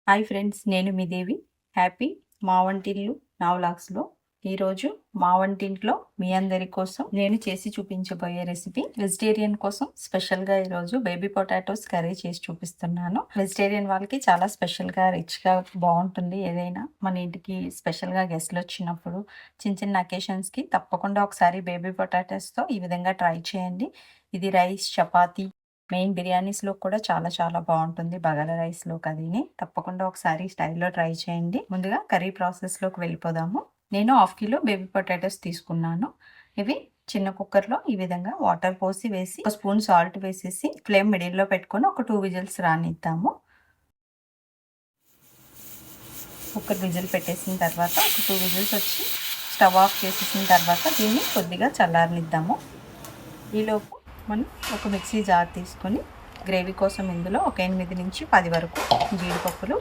Hi friends, నేను మీ దేవి. Happy మా వంటిల్లు నా వ్లాగ్స్లో ఈరోజు మా వంటింట్లో మీ అందరి కోసం నేను చేసి చూపించబోయే రెసిపీ వెజిటేరియన్ కోసం స్పెషల్గా ఈరోజు బేబీ పొటాటోస్ కర్రీ చేసి చూపిస్తున్నాను. వెజిటేరియన్ వాళ్ళకి చాలా స్పెషల్గా రిచ్గా బాగుంటుంది. ఏదైనా మన ఇంటికి స్పెషల్గా గెస్ట్లు వచ్చినప్పుడు చిన్న చిన్న అకేషన్స్కి తప్పకుండా ఒకసారి బేబీ పొటాటోస్తో ఈ విధంగా ట్రై చేయండి. ఇది రైస్, చపాతీ, మెయిన్ బిర్యానీస్లో కూడా చాలా చాలా బాగుంటుంది. బగారా రైస్లో కదీని తప్పకుండా ఒకసారి స్టైల్లో ట్రై చేయండి. ముందుగా కర్రీ ప్రాసెస్లోకి వెళ్ళిపోదాము. నేను 1/2 కిలో బేబీ పొటాటోస్ తీసుకున్నాను. ఇవి చిన్న కుక్కర్లో ఈ విధంగా వాటర్ పోసి వేసి 1 స్పూన్ సాల్ట్ వేసేసి ఫ్లేమ్ మిడిల్లో పెట్టుకొని ఒక 2 విజిల్స్ రానిద్దాము. కుక్కర్ విజిల్ పెట్టేసిన తర్వాత ఒక 2 విజిల్స్ వచ్చి స్టవ్ ఆఫ్ చేసేసిన తర్వాత దీన్ని కొద్దిగా చల్లారనిద్దాము. ఈలోపు మనం ఒక మిక్సీ జార్ తీసుకొని గ్రేవీ కోసం ఇందులో ఒక 8 నుంచి 10 వరకు జీడిపప్పులు,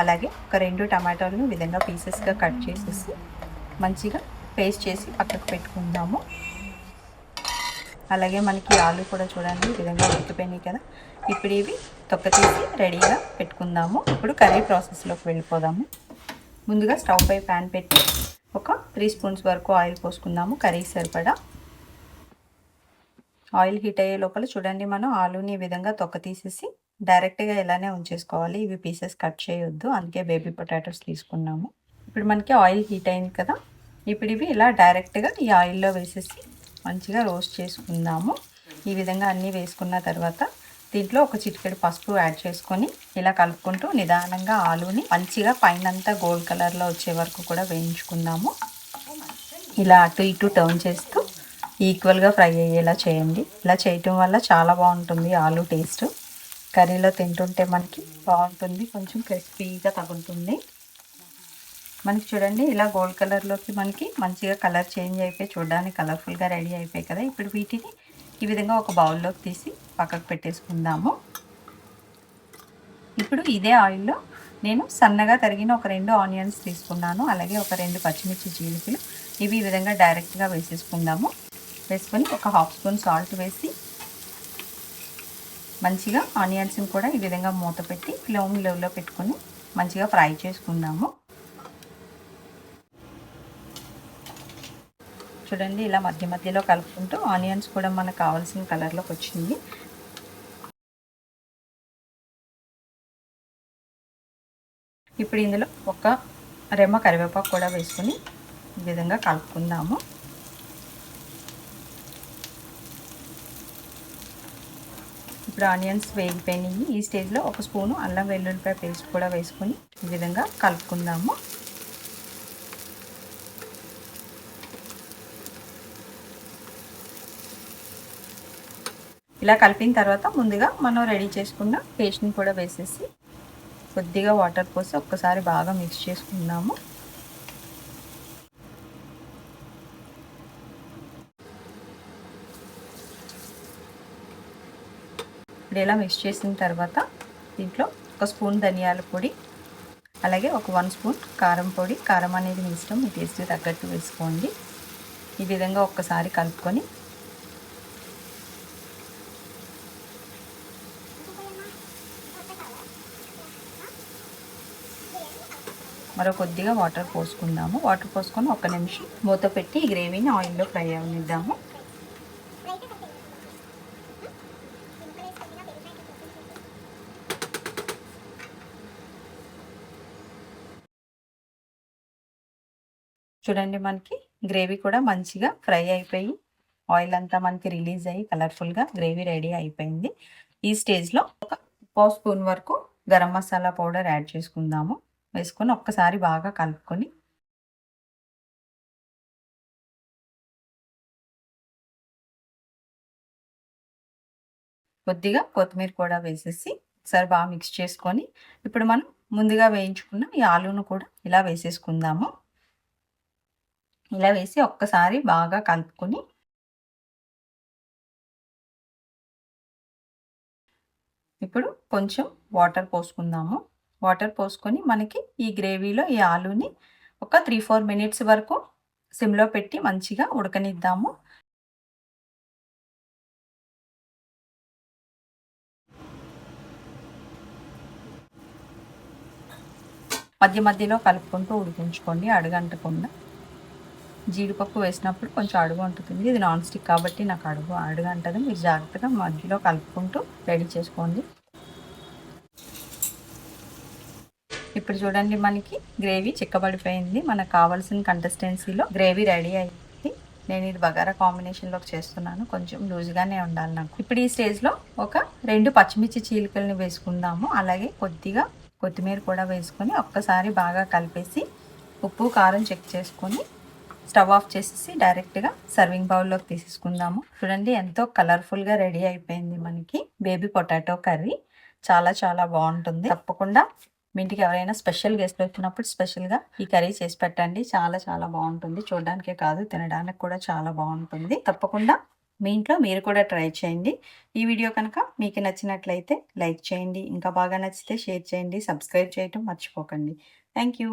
అలాగే ఒక 2 టమాటాలను విధంగా పీసెస్గా కట్ చేసేసి మంచిగా పేస్ట్ చేసి పక్కకు పెట్టుకుందాము. అలాగే మనకి ఆలు కూడా చూడండి ఈ విధంగా ఉడికిపోయినాయి కదా. ఇప్పుడు ఇవి తొక్క తీసి రెడీగా పెట్టుకుందాము. ఇప్పుడు కర్రీ ప్రాసెస్లోకి వెళ్ళిపోదాము. ముందుగా స్టవ్ పై ప్యాన్ పెట్టి ఒక 3 స్పూన్స్ వరకు ఆయిల్ పోసుకుందాము. కర్రీ సరిపడా ఆయిల్ హీట్ అయ్యే లోపల చూడండి, మనం ఆలూని ఈ విధంగా తొక్క తీసేసి డైరెక్ట్గా ఇలానే ఉంచేసుకోవాలి. ఇవి పీసెస్ కట్ చేయొద్దు, అందుకే బేబీ పొటాటోస్ తీసుకున్నాము. ఇప్పుడు మనకి ఆయిల్ హీట్ అయింది కదా. ఇప్పుడు ఇవి ఇలా డైరెక్ట్గా ఈ ఆయిల్లో వేసేసి మంచిగా రోస్ట్ చేసుకుందాము. ఈ విధంగా అన్నీ వేసుకున్న తర్వాత దీంట్లో ఒక చిటికెడు పసుపు యాడ్ చేసుకొని ఇలా కలుపుకుంటూ నిదానంగా ఆలూని మంచిగా పైనంతా గోల్డ్ కలర్లో వచ్చే వరకు కూడా వేయించుకుందాము. ఇలా అటు ఇటు టర్న్ చేస్తూ ఈక్వల్గా ఫ్రై అయ్యేలా చేయండి. ఇలా చేయటం వల్ల చాలా బాగుంటుంది. ఆలు టేస్ట్ కర్రీలో తింటుంటే మనకి బాగుంటుంది, కొంచెం క్రిస్పీగా తగులుతుంది. మనకి చూడండి ఇలా గోల్డ్ కలర్లోకి మనకి మంచిగా కలర్ చేంజ్ అయిపోయి చూడడానికి కలర్ఫుల్గా రెడీ అయిపోయాయి కదా. ఇప్పుడు వీటిని ఈ విధంగా ఒక బౌల్లోకి తీసి పక్కకు పెట్టేసుకుందాము. ఇప్పుడు ఇదే ఆయిల్లో నేను సన్నగా తరిగిన ఒక 2 ఆనియన్స్ తీసుకున్నాను, అలాగే ఒక 2 పచ్చిమిర్చి చీలికలు. ఇవి ఈ విధంగా డైరెక్ట్గా వేసేసుకుందాము. వేసుకొని ఒక 1/2 స్పూన్ సాల్ట్ వేసి మంచిగా ఆనియన్స్ని కూడా ఈ విధంగా మూత పెట్టి ఫ్లేమ్ లోలో పెట్టుకొని మంచిగా ఫ్రై చేసుకుందాము. చూడండి ఇలా మధ్య మధ్యలో కలుపుకుంటూ ఆనియన్స్ కూడా మనకు కావాల్సిన కలర్లోకి వచ్చింది. ఇప్పుడు ఇందులో ఒక రెమ్మ కరివేపాకు కూడా వేసుకొని ఈ విధంగా కలుపుకుందాము. ఇప్పుడు ఆనియన్స్ వేగిపోయినాయి. ఈ స్టేజ్లో ఒక స్పూను అల్లం వెల్లుల్లిపాయ పేస్ట్ కూడా వేసుకొని ఈ విధంగా కలుపుకుందాము. ఇలా కలిపిన తర్వాత ముందుగా మనం రెడీ చేసుకున్న పేస్ట్ని కూడా వేసేసి కొద్దిగా వాటర్ పోసి ఒక్కసారి బాగా మిక్స్ చేసుకుందాము. ఇప్పుడు ఇలా మిక్స్ చేసిన తర్వాత దీంట్లో ఒక స్పూన్ ధనియాల పొడి, అలాగే ఒక 1 స్పూన్ కారం పొడి. కారం అనేది మీ ఇష్టం, మీ టేస్ట్ తగ్గట్టు వేసుకోండి. ఈ విధంగా ఒక్కసారి కలుపుకొని మరో కొద్దిగా వాటర్ పోసుకుందాము. వాటర్ పోసుకొని 1 నిమిషం మూత పెట్టి ఈ గ్రేవీని ఆయిల్లో ఫ్రై అవనిద్దాము. చూడండి మనకి గ్రేవీ కూడా మంచిగా ఫ్రై అయిపోయి ఆయిల్ అంతా మనకి రిలీజ్ అయ్యి కలర్ఫుల్గా గ్రేవీ రెడీ అయిపోయింది. ఈ స్టేజ్లో ఒక 1/2 స్పూన్ వరకు గరం మసాలా పౌడర్ యాడ్ చేసుకుందాము. వేసుకొని ఒక్కసారి బాగా కలుపుకొని కొద్దిగా కొత్తిమీర కూడా వేసేసి ఒకసారి బాగా మిక్స్ చేసుకొని ఇప్పుడు మనం ముందుగా వేయించుకున్న ఈ ఆలూను కూడా ఇలా వేసేసుకుందాము. ఇలా వేసి ఒక్కసారి బాగా కలుపుకొని ఇప్పుడు కొంచెం వాటర్ పోసుకుందాము. వాటర్ పోసుకొని మనకి ఈ గ్రేవీలో ఈ ఆలూని ఒక 3-4 మినిట్స్ వరకు సిమ్లో పెట్టి మంచిగా ఉడకనిద్దాము. మధ్య మధ్యలో కలుపుకుంటూ ఉడికించుకోండి అడుగంటకుండా. జీడిపప్పు వేసినప్పుడు కొంచెం అడుగు అంటుతుంది. ఇది నాన్ స్టిక్ కాబట్టి నాకు అడుగంటదు. మీరు జాగ్రత్తగా మధ్యలో కలుపుకుంటూ రెడీ చేసుకోండి. ఇప్పుడు చూడండి మనకి గ్రేవీ చిక్కబడిపోయింది. మనకు కావాల్సిన కన్సిస్టెన్సీలో గ్రేవీ రెడీ అయ్యింది. నేను ఇది బగారా కాంబినేషన్లోకి చేస్తున్నాను. కొంచెం లూజ్గానే ఉండాలి నాకు. ఇప్పుడు ఈ స్టేజ్లో ఒక 2 పచ్చిమిర్చి చీలికల్ని వేసుకుందాము. అలాగే కొద్దిగా కొత్తిమీర కూడా వేసుకొని ఒక్కసారి బాగా కలిపేసి ఉప్పు కారం చెక్ చేసుకొని స్టవ్ ఆఫ్ చేసేసి డైరెక్ట్గా సర్వింగ్ బౌల్లోకి తీసేసుకుందాము. చూడండి ఎంతో కలర్ఫుల్గా రెడీ అయిపోయింది మనకి బేబీ పొటాటో కర్రీ. చాలా చాలా బాగుంటుంది. తప్పకుండా మీ ఇంటికి ఎవరైనా స్పెషల్ గెస్ట్లు వచ్చినప్పుడు స్పెషల్గా ఈ కర్రీ చేసి పెట్టండి. చాలా చాలా బాగుంటుంది. చూడడానికే కాదు తినడానికి కూడా చాలా బాగుంటుంది. తప్పకుండా మీ ఇంట్లో మీరు కూడా ట్రై చేయండి. ఈ వీడియో కనుక మీకు నచ్చినట్లయితే లైక్ చేయండి. ఇంకా బాగా నచ్చితే షేర్ చేయండి. సబ్స్క్రైబ్ చేయటం మర్చిపోకండి. Thank you.